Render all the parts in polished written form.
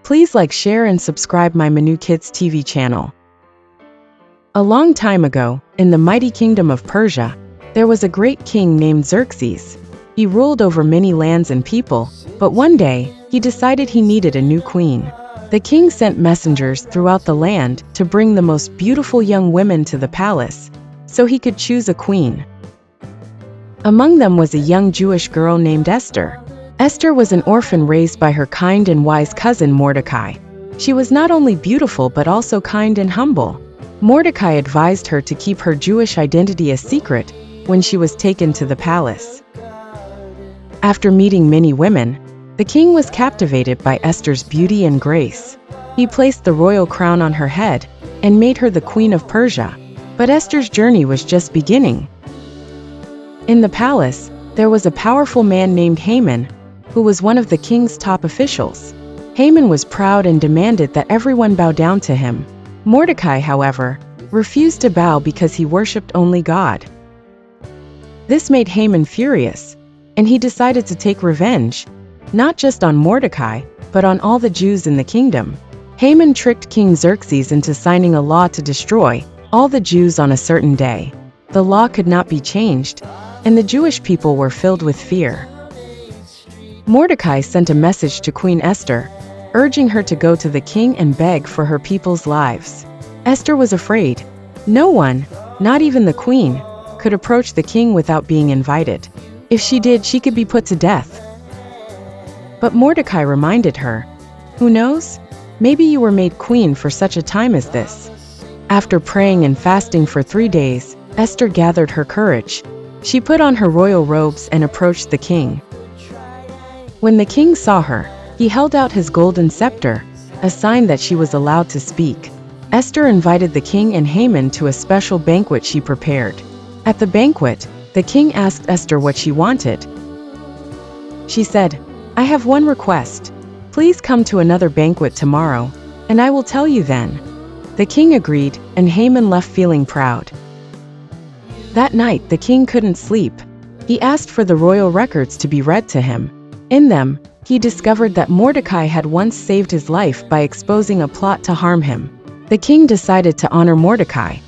Please like, share, and subscribe my Manu Kids TV channel. A long time ago, in the mighty kingdom of Persia, there was a great king named Xerxes. He ruled over many lands and people, but one day, he decided he needed a new queen. The king sent messengers throughout the land to bring the most beautiful young women to the palace, so he could choose a queen. Among them was a young Jewish girl named Esther. Esther was an orphan raised by her kind and wise cousin Mordecai. She was not only beautiful but also kind and humble. Mordecai advised her to keep her Jewish identity a secret when she was taken to the palace. After meeting many women, the king was captivated by Esther's beauty and grace. He placed the royal crown on her head and made her the queen of Persia. But Esther's journey was just beginning. In the palace, there was a powerful man named Haman, who was one of the king's top officials. Haman was proud and demanded that everyone bow down to him. Mordecai, however, refused to bow because he worshipped only God. This made Haman furious, and he decided to take revenge, not just on Mordecai, but on all the Jews in the kingdom. Haman tricked King Xerxes into signing a law to destroy all the Jews on a certain day. The law could not be changed, and the Jewish people were filled with fear. Mordecai sent a message to Queen Esther, urging her to go to the king and beg for her people's lives. Esther was afraid. No one, not even the queen, could approach the king without being invited. If she did, she could be put to death. But Mordecai reminded her, "Who knows? Maybe you were made queen for such a time as this." After praying and fasting for 3 days, Esther gathered her courage. She put on her royal robes and approached the king. When the king saw her, he held out his golden scepter, a sign that she was allowed to speak. Esther invited the king and Haman to a special banquet she prepared. At the banquet, the king asked Esther what she wanted. She said, "I have one request. Please come to another banquet tomorrow, and I will tell you then." The king agreed, and Haman left feeling proud. That night, the king couldn't sleep. He asked for the royal records to be read to him. In them, he discovered that Mordecai had once saved his life by exposing a plot to harm him. The king decided to honor Mordecai.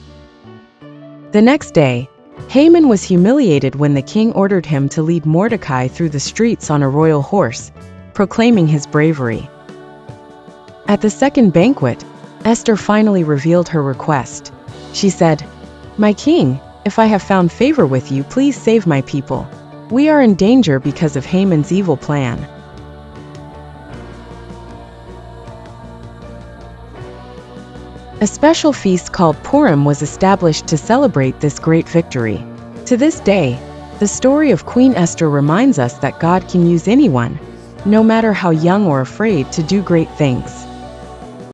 The next day, Haman was humiliated when the king ordered him to lead Mordecai through the streets on a royal horse, proclaiming his bravery. At the second banquet, Esther finally revealed her request. She said, "My king, if I have found favor with you, please save my people. We are in danger because of Haman's evil plan." A special feast called Purim was established to celebrate this great victory. To this day, the story of Queen Esther reminds us that God can use anyone, no matter how young or afraid, to do great things.